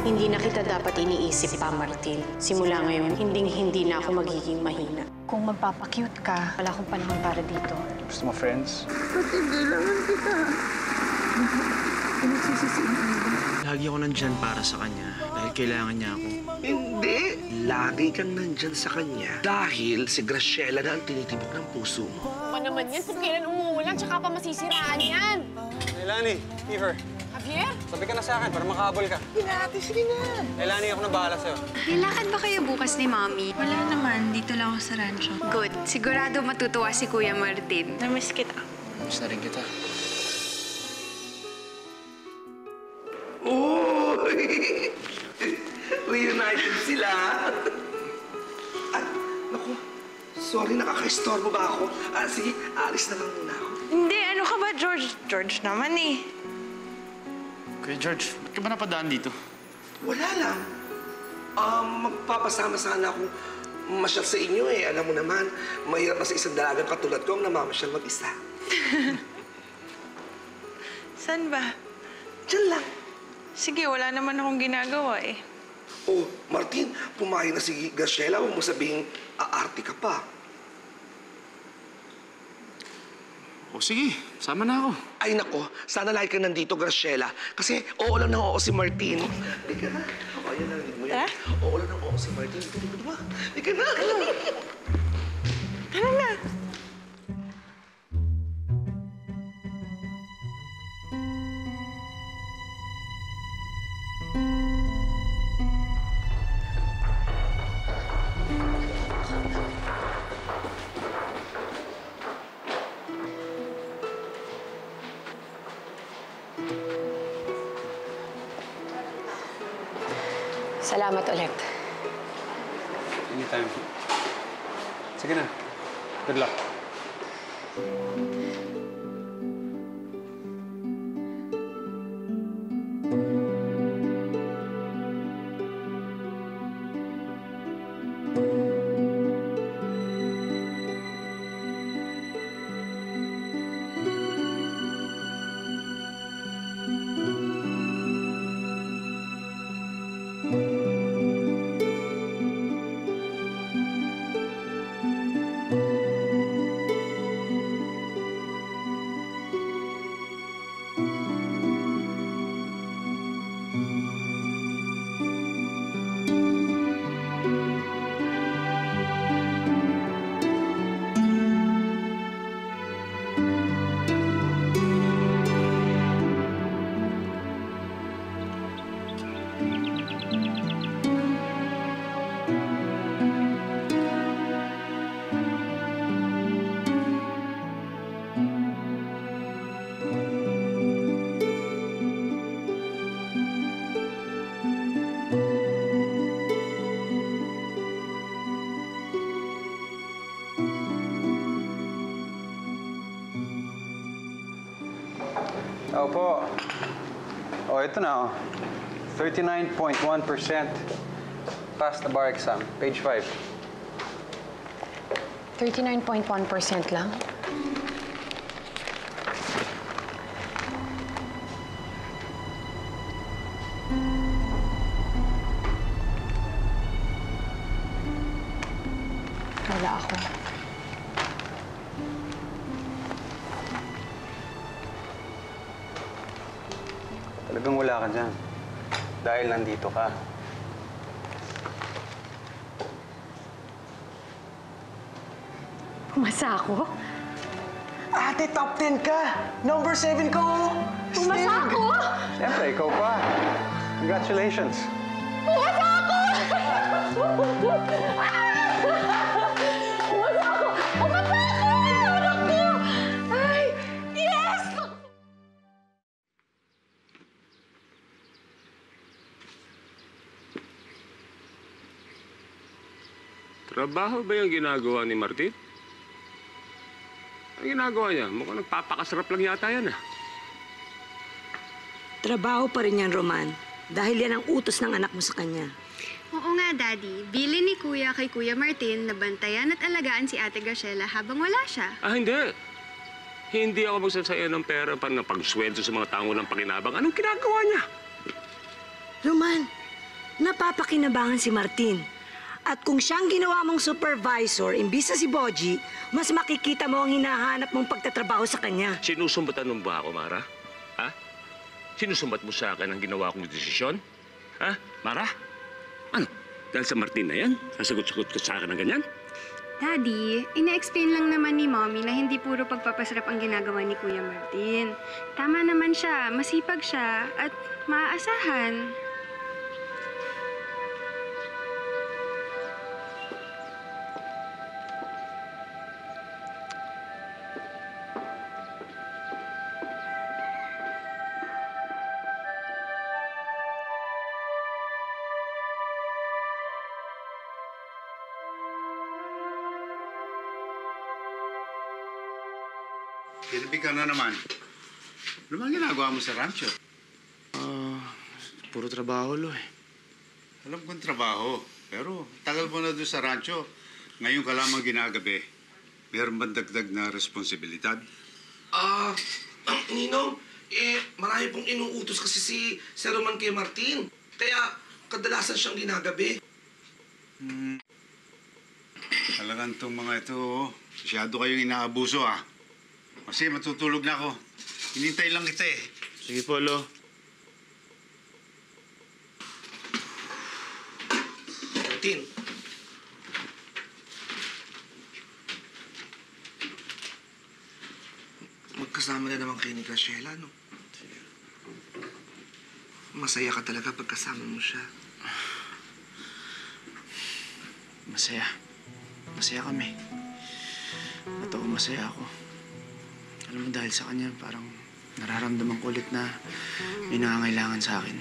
Hindi na kita dapat iniisip pa, Martin. Simula ngayon, hindi na ako magiging mahina. Kung magpapakute ka, wala akong panahon para dito. Gusto mo, friends? Martin, kailangan kita. Pinagsisisiin mo ba? Lagi ako nandyan para sa kanya dahil kailangan niya ako. Hindi. Lagi kang nandyan sa kanya dahil si Graciela na ang tinitibok ng puso mo. Pa naman yan, kung kailan umuulan, tsaka pa masisiraan yan. Melanie, Kiefer. Javier? Sabi ka na sa akin para makahabol ka. Pinati, sige na. Melanie, ako na bahala sa'yo. May lakad ba kayo bukas ni Mami? Wala naman. Dito lang ako sa rancho. Good. Sigurado matutuwa si Kuya Martin. Namiss kita. Miss na rin kita. Uy! Reunited sila. Ay, naku. Sorry, nakaka-istorbo ba ako? Sige, alis na lang muna ako. Hindi, ano ka ba, George? George naman eh. Kuya George, ba't ka ba napadaan dito? Wala lang. Magpapasama sana akong masyal sa inyo eh. Alam mo naman, mahirap na sa isang dalagang katulad ko ang namamasyal mag-isa. Saan ba? Diyan lang. Sige, wala naman akong ginagawa eh. Oh, Martin, pumayag na si Graciela. Huwag mo sabihing aarte ka pa. O sige, sama na ako. Ay nako, sana lagi ka nandito, Graciela. Kasi oo lang ng oo si Martin. Di ka na. O, ayan na, mo yan. Oo lang ng oo si Martin. Di ba? Di ka na. Tara na. Salamat ulit. Anytime. Sige na. Good luck. Opo. Oh, ito na. 39.1% passed the bar exam. Page 5. 39.1% lang? Wala ako. Talagang wala ka dyan. Dahil nandito ka. Pumasa ako? Ate, top 10 ka! Number 7 ka, oh! Pumasa ako? Siyempre, ikaw pa. Congratulations. Pumasa ako! Pumasa ako! Pumasa ako! Anak ko! Ay! Yes! Trabaho ba yung ginagawa ni Martin? Ang ginagawa niya? Mukhang nagpapakasarap lang yata yan, ah. Trabaho pa rin yan, Roman. Dahil yan ang utos ng anak mo sa kanya. Oo nga, Daddy. Bili ni Kuya kay Kuya Martin na bantayan at alagaan si Ate Graciela habang wala siya. Ah, hindi. Hindi ako magsasaya ng pera para na pagsweldo sa mga tao ng pakinabang. Anong ginagawa niya? Roman, napapakinabangan si Martin. At kung siyang ginawa mong supervisor, imbis na si Boji, mas makikita mo ang hinahanap mong pagtatrabaho sa kanya. Sinusumbatan mo ba ako, Mara? Ha? Sinusumbat mo sa akin ang ginawa kong desisyon? Ha? Mara? Ano? Dahil sa Martin na yan? Sasagot-sagot ka sa akin ng ganyan? Daddy, ina-explain lang naman ni Mommy na hindi puro pagpapasarap ang ginagawa ni Kuya Martin. Tama naman siya, masipag siya, at maaasahan. Kinabig ka na naman. Ano bang ginagawa mo sa rancho? Puro trabaho, Lo eh. Alam kong trabaho, pero tagal mo na doon sa rancho. Ngayon ka lamang ginagabi. Meron bang dagdag na responsibilidad? Ninong, marami pong inuutos kasi si Sir Roman kay Martin. Kaya kadalasan siyang ginagabi. Talagang itong mga ito, masyado kayong inaabuso Kasi matutulog na ako. Hinintay lang kita eh. Sige po, Lo. Martin. Magkasama na naman kayo ni Graciela, no? Masaya ka talaga pagkasama mo siya. Masaya. Masaya kami. At ako, masaya ako. Alam mo, dahil sa kanya, parang nararamdaman ko ulit na may nangangailangan sa akin.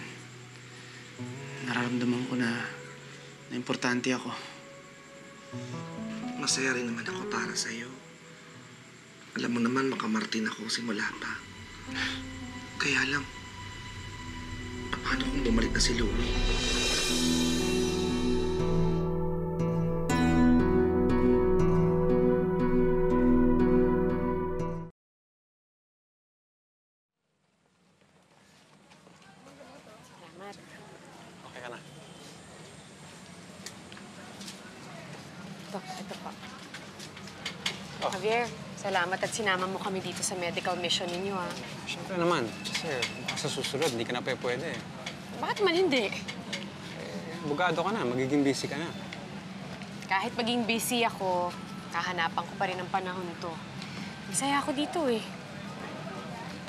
Nararamdaman ko na importante ako. Masaya rin naman ako para sa'yo. Alam mo naman, makamartin ako simula pa. Kaya lang, paano kung bumalik na si Louie? Okay ka na. Ito pa. Javier, salamat at sinama mo kami dito sa medical mission ninyo, Siyempre naman. Kasi baka sa susunod, hindi ka na pwede. Bakit man hindi? Bugado ka na, magiging busy ka na. Kahit maging busy ako, hahanapan ko pa rin ang panahon to. Masaya ako dito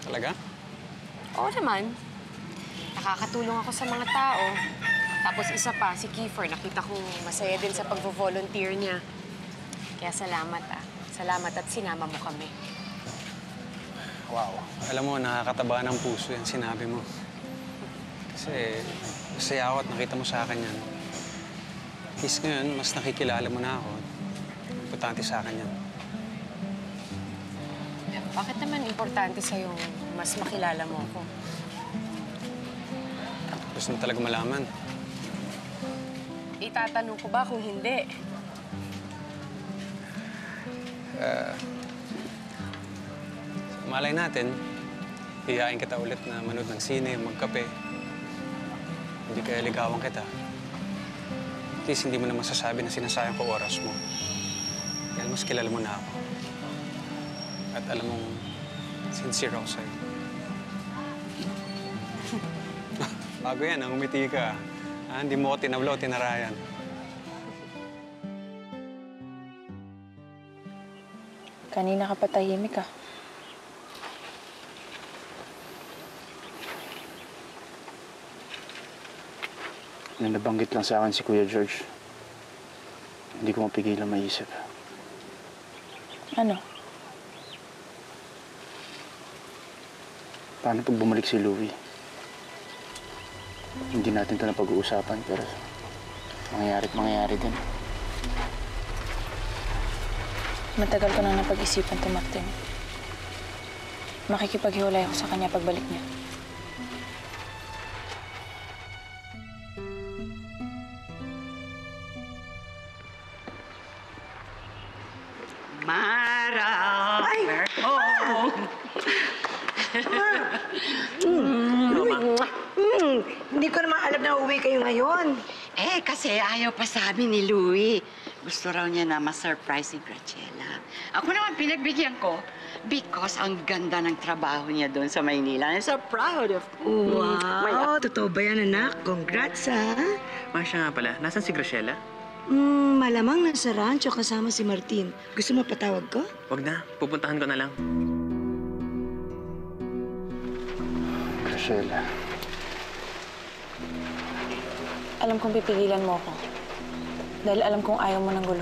Talaga? Oo naman. Nakakatulong ako sa mga tao. Tapos isa pa, si Kiefer, nakita kong masaya din sa pag-volunteer niya. Kaya salamat Salamat at sinama mo kami. Wow. Alam mo, nakakataba ng puso yan sinabi mo. Kasi masaya ako at nakita mo sa akin yan. At least ngayon, mas nakikilala mo na ako. Importante sa akin yan. Bakit naman importante sa'yo mas makilala mo ako? Gusto mo talaga malaman. Itatanong ko ba kung hindi? Malay natin, hihain kita ulit na manood ng sine, magkape. Hindi kaya ligawan kita. At least hindi mo na masasabi na sinasayang ko oras mo. Dahil mas kilala mo na ako. At alam mong sincere ako sa'yo. Bago yan, umiti ka. Hindi mo ko tinawlaw, tinarayan. Kanina ka pa tahimik Nang nabanggit lang sa akin si Kuya George, hindi ko mapigilan maisip. Ano? Paano pag bumalik si Louie? Hindi natin ito na pag-uusapan, pero mangyayari din. Matagal ko nang napag-isipan to, Martin. Makikipaghiwalay ako sa kanya pagbalik niya. Mara! Ay! Hindi ko naman alam na uuwi kayo ngayon. Eh, kasi ayaw pa sa amin ni Louie. Gusto raw niya na ma-surprise si Graciela. Ako naman pinagbigyan ko because ang ganda ng trabaho niya doon sa Maynila. I'm so proud of you. Wow, totoo ba yan, anak? Congrats, ha? Masya nga pala, nasan si Graciela? Malamang nasa rancho kasama si Martin. Gusto mo patawag ko? Wag na, pupuntahan ko na lang. Graciela. Alam kong pipigilan mo ako. Dahil alam kong ayaw mo ng gulo.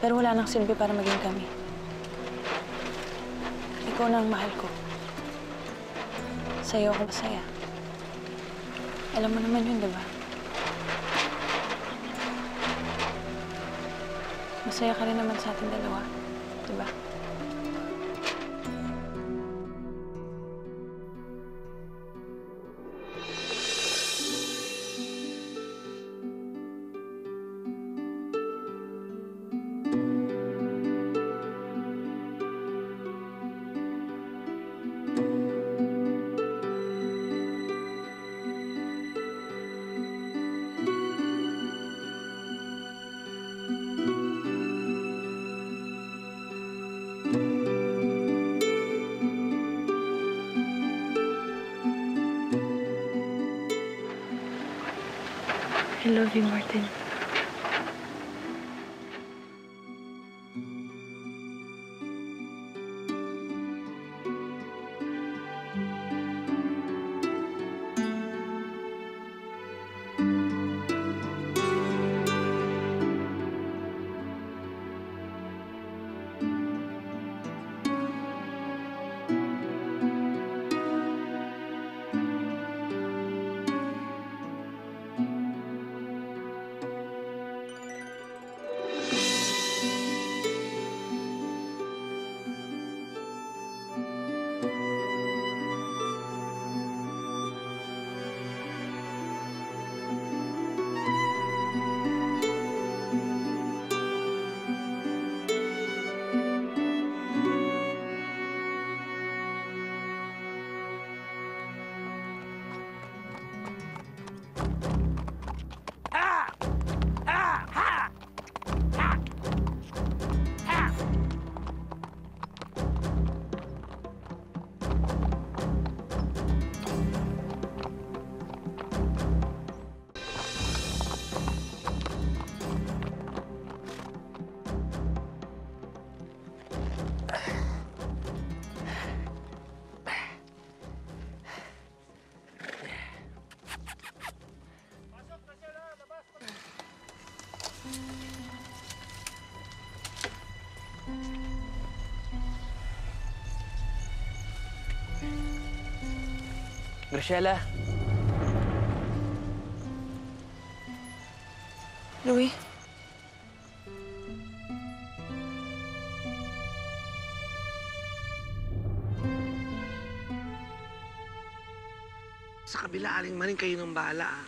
Pero wala nang silbi para maging kami. Ikaw na ang mahal ko. Sa'yo ako masaya. Alam mo naman yun, diba? Masaya ka rin naman sa ating dalawa, diba? I love you, Martin. Graciela. Louie? Sa kabila, aling maring kayo ng bahala, ah.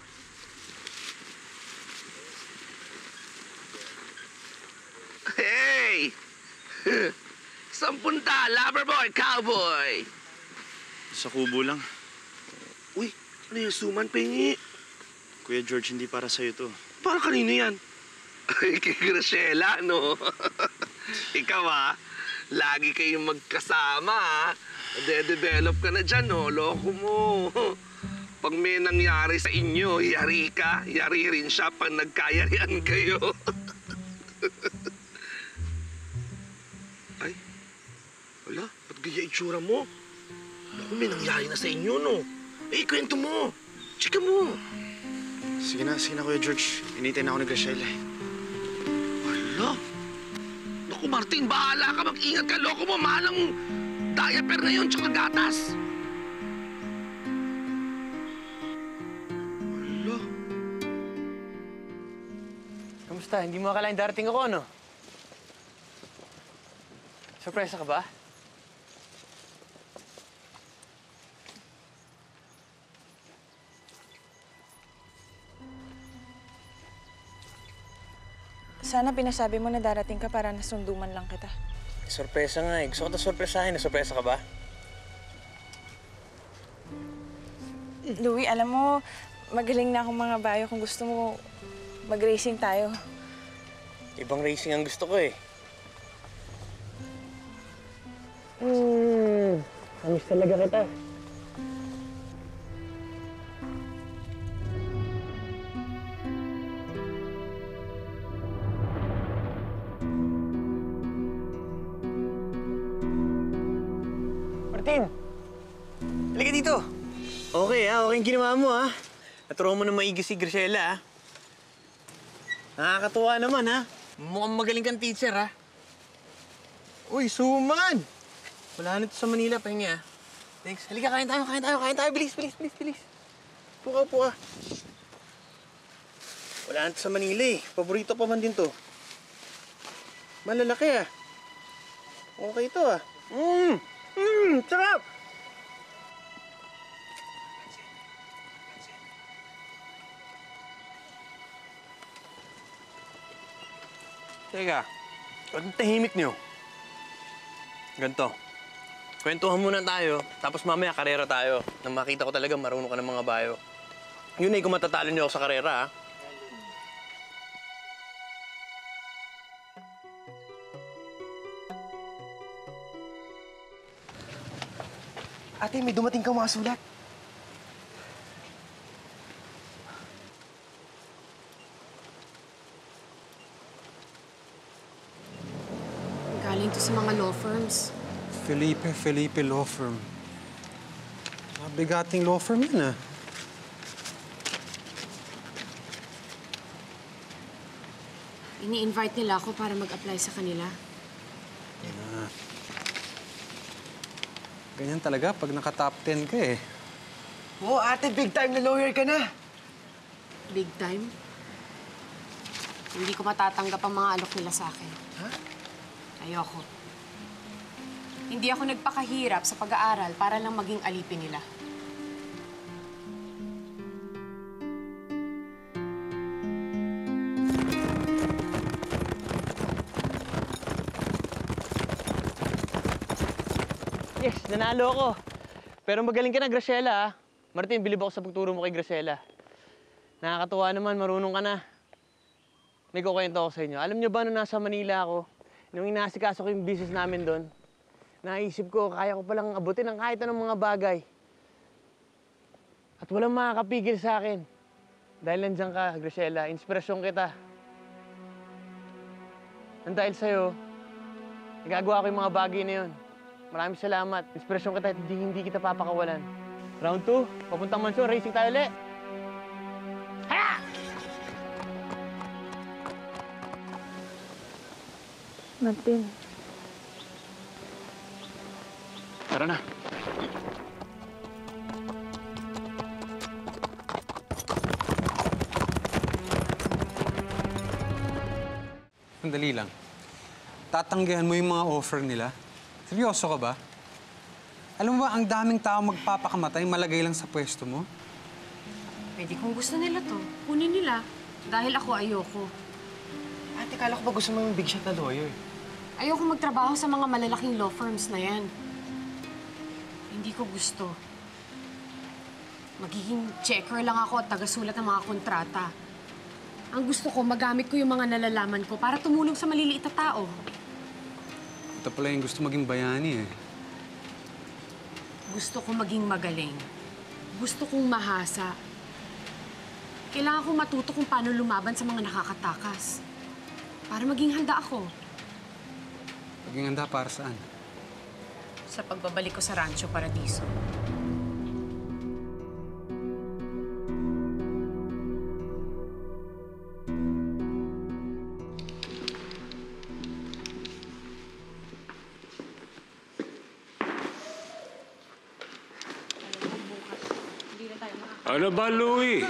Hey! Saan punta? Loverboy, cowboy! Sa kubo lang. Uy, ano yung suman, Pengi? Kuya George, hindi para sa'yo to. Para kanino yan? Ay, kay Graciela, no? Ikaw, lagi kayong magkasama, De-develop ka na dyan, no? Loko mo. Pag may nangyari sa inyo, yari ka, yari rin siya pag nagkayarian kayo. Ay, wala, ba't gaya itsura mo? Naku, may nangyari na sa inyo, no? Eh, kwento mo. Chika mo. Sige na, Kuya George. Inintay na ako ni Graciela. Wala. Naku, Martin, bahala ka. Mag-ingat ka. Loko mo, mahal ang diaper na yun, tsaka gatas. Wala. Kamusta? Hindi mo akalain darating ako, no? Surpresa ka ba? Sana pinasabi mo na darating ka para nasunduman lang kita. Sorpresa nga eh. Gusto ko ito sorpresahin. Sorpresa ka ba? Louie, alam mo, magaling na akong mga bayo. Kung gusto mo, mag-racing tayo. Ibang racing ang gusto ko eh. Amis talaga kita. Martin! Halika dito! Okay okay yung ginawa mo Naturuan mo na maigi si Graciela Nakakatuwa naman Mukhang magaling kang teacher Uy, suman! Wala na ito sa Manila, pahinga Thanks. Halika, kain tayo. Bilis. Puka. Wala na ito sa Manila Paborito pa man din to. Malalaki Okay ito sarap! Teka, anong tahimik niyo? Ganto. Kwentuhan muna tayo, tapos mamaya karera tayo. Nang makita ko talaga marunong ka ng mga bayo. Yun kung matatalo niyo ako sa karera, Ate, may dumating kang mga sulat. Galing to sa mga law firms. Felipe Law Firm. Mabigating law firm yun, Ini-invite nila ako para mag-apply sa kanila. Ganyan talaga pag naka-top 10 ka Oo, ate, big time na lawyer ka na. Big time? Hindi ko matatanggap ang mga alok nila sa akin. Ayoko. Hindi ako nagpakahirap sa pag-aaral para lang maging alipin nila. Yes, nanalo ako. Pero magaling ka na, Graciela, Martin, bilib ako sa pagturo mo kay Graciela. Nakakatuwa naman, marunong ka na. May kukwento ako sa inyo. Alam niyo ba, nung nasa Manila ako, nung inaasikaso ko yung business namin doon, naisip ko, kaya ko palang abutin ang kahit anong mga bagay. At walang makakapigil sa akin. Dahil nandiyan ka, Graciela, inspirasyon kita. Nang dahil sa'yo, nagagawa ko yung mga bagay na yun. Maraming salamat. Inspirasyon kita at hindi kita papakawalan. Round 2, papuntang mansyon, racing tayo ulit. Ha! Martin. Tara na. Sandali lang. Tatanggihan mo yung mga offer nila? Seryoso ka ba? Alam mo ba, ang daming tao magpapakamatay, malagay lang sa pwesto mo? Pwede kung gusto nila to, kunin nila. Dahil ako ayoko. Ate, kala ko ba gusto mo yung big shot na lawyer? Ayoko magtrabaho sa mga malalaking law firms na yan. Hindi ko gusto. Magiging checker lang ako at tagasulat ng mga kontrata. Ang gusto ko, magamit ko yung mga nalalaman ko para tumulong sa maliliit na tao. Ito pala yung gusto maging bayani Gusto ko maging magaling. Gusto kong mahasa. Kailangan kong matuto kung paano lumaban sa mga nakakatakas. Para maging handa ako. Maging handa para saan? Sa pagbabalik ko sa Rancho Paradiso. Ano ba, Louie?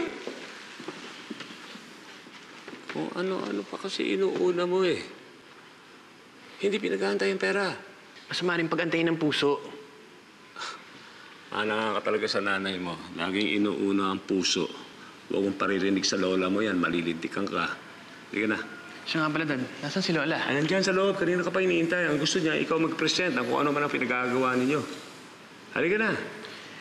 Kung ano-ano pa kasi inuuna mo Hindi pinaghahantay yung pera. Masama rin pag-antayin ng puso. Ka talaga sa nanay mo. Laging inuuna ang puso. Huwag mong paririnig sa lola mo yan. Malilintikan ka. Hindi ka na. Siya nga pala, Dad. Nasaan si Lola? Nandyan sa loob. Kanina ka pa iniintay. Ang gusto niya, ikaw mag-present ng kung ano man ang pinagagawa ninyo. Halika na.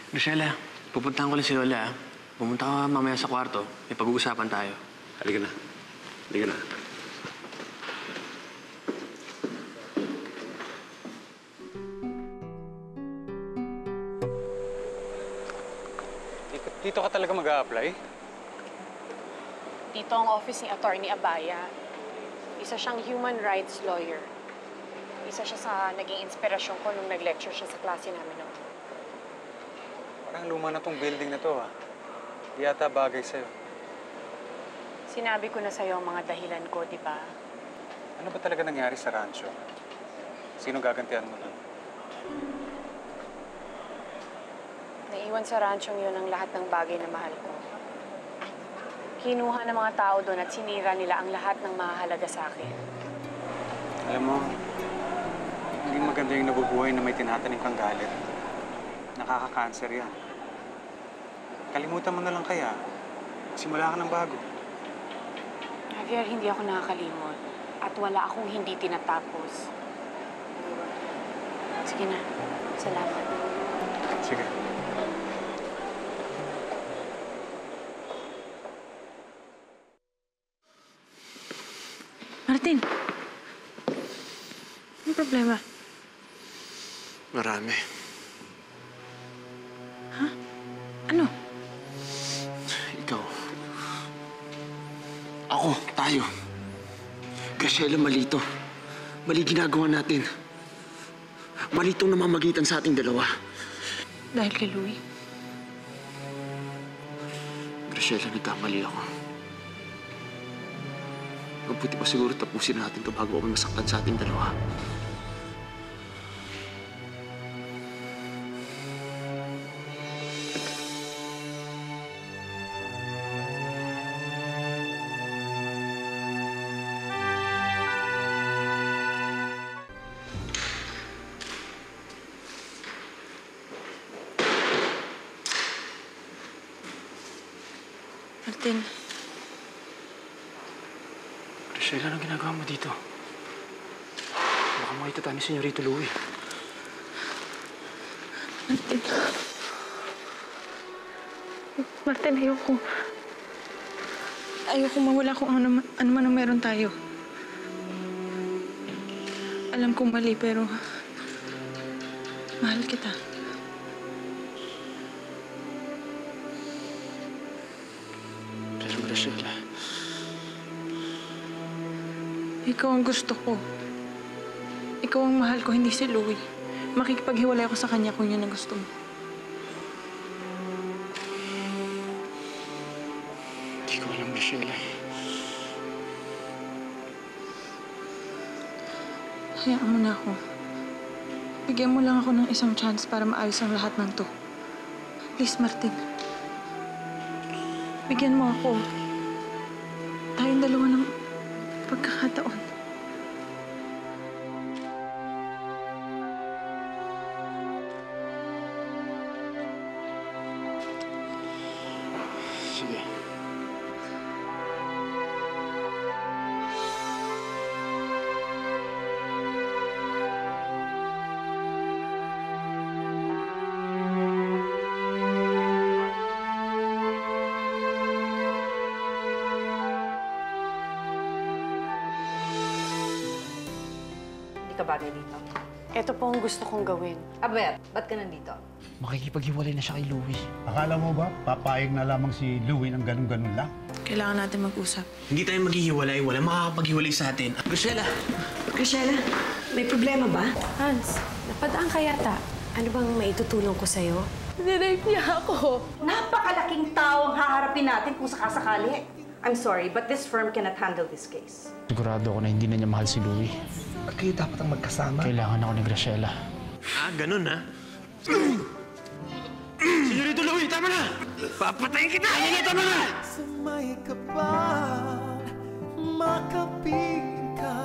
Graciela, pupuntahan ko lang si Lola, Pumunta ka mamaya sa kwarto. May pag-uusapan tayo. Halika na. Halika na. Dito ka talaga mag-a-apply? Dito ang office ni Attorney Abaya. Isa siyang human rights lawyer. Isa siya sa naging inspirasyon ko nung nag-lecture siya sa klase namin noon. Parang luma na tong building na to, ha? Di yata bagay sa'yo. Sinabi ko na sa'yo ang mga dahilan ko, di ba? Ano ba talaga nangyari sa rancho? Sino gagantihan mo doon? Naiwan sa ranchong yun ang lahat ng bagay na mahal ko. Kinuha ng mga tao doon at sinira nila ang lahat ng mahalaga sa akin. Alam mo, hindi maganda yung nabubuhay na may tinatanim kang galit. Nakaka-cancer yan. Kalimutan mo na lang kaya. Simula ka ng bago. Javier, hindi ako nakakalimot. At wala akong hindi tinatapos. Sige na. Salamat. Sige. Martin! Anong problema? Marami. Ha? Ano? Ikaw. Ako. Tayo. Graciela, mali to. Mali ginagawa natin. Mali itong namamagitan sa ating dalawa. Dahil kay Louie? Graciela, nagkamali ako. Mabuti pa siguro tapusin natin ito bago ako masaktan sa ating dalawa. Martin, Graciela, anong ginagawa mo dito? Baka makita tayo ni Senyorito Louie. Martin. Martin, ayoko. Ayoko mawala kung ano man ang meron tayo. Alam kong mali, pero mahal kita. Pero Graciela, Ikaw ang gusto ko. Ikaw ang mahal ko, hindi si Louie. Makikipaghiwalay ako sa kanya kung yun ang gusto mo. hindi ko alam, Graciela. Hayaan mo na ako. Bigyan mo lang ako ng isang chance para maayos ang lahat ng to. Please, Martin. Bigyan mo ako. Tayong dalawa ng pagkakataon. Sige. Hindi ka bagay dito. Ito po ang gusto kong gawin. Aber, ba't ka nandito? Makikipaghiwalay na siya kay Louie. Akala mo ba, papayag na lamang si Louie ng ganun-ganun lang? Kailangan natin mag-usap. Hindi tayo maghihiwalay. Walang makakapaghiwalay sa atin. Graciela! Graciela, may problema ba? Hans, napadaan ka yata. Ano bang maitutulong ko sa'yo? Nirape niya ako. Napakalaking tao ang haharapin natin kung sakasakali. I'm sorry, but this firm cannot handle this case. Sigurado ako na hindi na niya mahal si Louie. At kayo dapat ang magkasama. Kailangan ako ni Graciela. Ganun ha? Senyorito Louie, tama na! Papatayin kita! Tama na, tama na! Sumay ka ba? Makaping ka?